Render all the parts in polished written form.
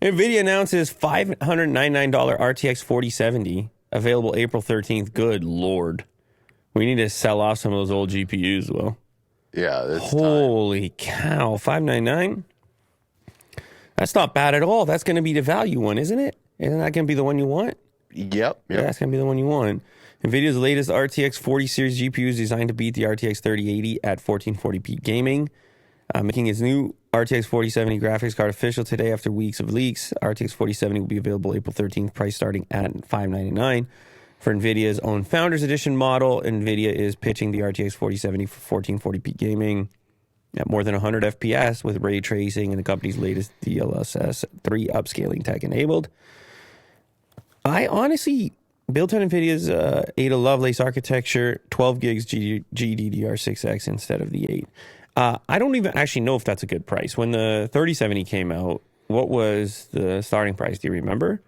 Nvidia announces $599 RTX 4070 available April 13th. Good Lord. We need to sell off some of those old GPUs, Will. Yeah, it's Holy cow. $599? That's not bad at all. That's going to be the value one, isn't it? Isn't that going to be the one you want? Yep. Yeah, that's going to be the one you want. NVIDIA's latest RTX 40 series GPU is designed to beat the RTX 3080 at 1440p gaming, making its new RTX 4070 graphics card official today after weeks of leaks. RTX 4070 will be available April 13th, price starting at $599. For NVIDIA's own Founders Edition model, NVIDIA is pitching the RTX 4070 for 1440p gaming at more than 100 FPS with ray tracing and the company's latest DLSS 3 upscaling tech enabled. I honestly built on NVIDIA's Ada Lovelace architecture, 12 gigs GDDR6X instead of the 8. I don't even actually know if that's a good price. When the 3070 came out, what was the starting price? Do you remember?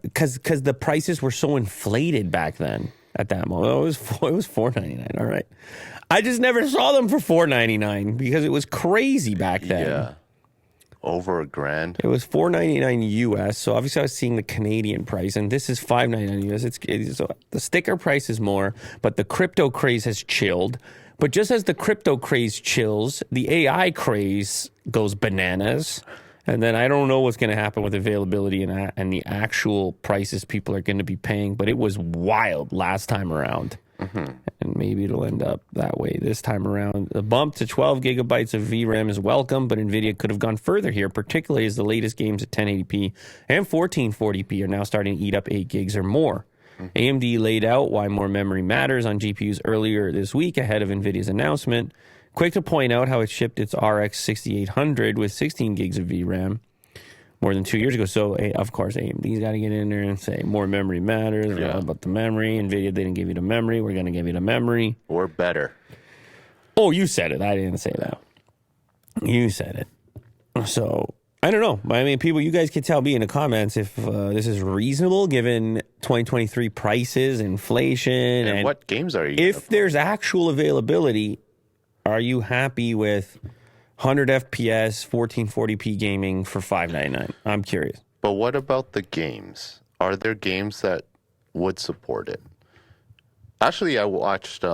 Because the prices were so inflated back then at that moment. It was $499. All right. I just never saw them for $499 because it was crazy back then. Yeah. Over $1,000. It was $499 US. So obviously I was seeing the Canadian price, and this is $599 US. It's the sticker price is more, but the crypto craze has chilled. But just as the crypto craze chills, the AI craze goes bananas. And then I don't know what's going to happen with availability and the actual prices people are going to be paying. But it was wild last time around. Mm-hmm. And maybe it'll end up that way this time around. The bump to 12 gigabytes of VRAM is welcome, but NVIDIA could have gone further here, particularly as the latest games at 1080p and 1440p are now starting to eat up 8 gigs or more. Mm-hmm. AMD laid out why more memory matters on GPUs earlier this week ahead of NVIDIA's announcement. Quick to point out how it shipped its RX 6800 with 16 gigs of VRAM more than 2 years ago. So, of course, AMD's got to get in there and say more memory matters. Yeah. About the memory. NVIDIA didn't give you the memory. We're going to give you the memory. Or better. Oh, you said it. I didn't say that. You said it. So, I don't know. I mean, people, you guys can tell me in the comments if this is reasonable given 2023 prices, inflation. And what games are you if there's actual availability, are you happy with 100 FPS, 1440p gaming for $599? I'm curious. But what about the games? Are there games that would support it? Actually, I watched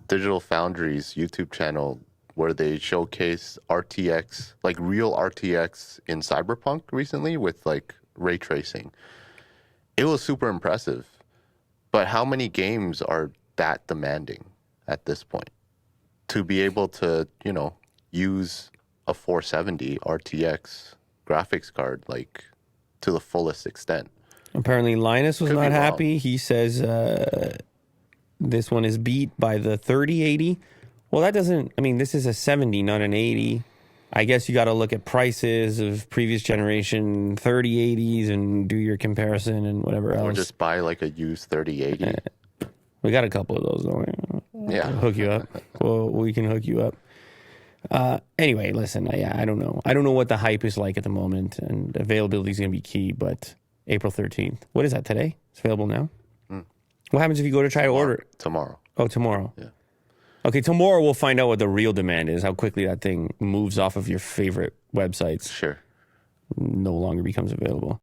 Digital Foundry's YouTube channel where they showcase RTX, like real RTX in Cyberpunk recently with like ray tracing. It was super impressive. But how many games are that demanding at this point? To be able to, use a 470 RTX graphics card, like, to the fullest extent. Apparently, Linus was not happy. He says this one is beat by the 3080. Well, that doesn't, this is a 70, not an 80. I guess you got to look at prices of previous generation 3080s and do your comparison and whatever else. Or just buy, like, a used 3080. We got a couple of those, don't we? Yeah. Hook you up. Well, we can hook you up. Anyway, listen, I don't know. I don't know what the hype is like at the moment, and availability is going to be key, but April 13th. What is that, today? It's available now? Mm. What happens if you go to try to order it? Tomorrow. Oh, tomorrow. Yeah. Okay, tomorrow we'll find out what the real demand is, how quickly that thing moves off of your favorite websites. Sure. No longer becomes available.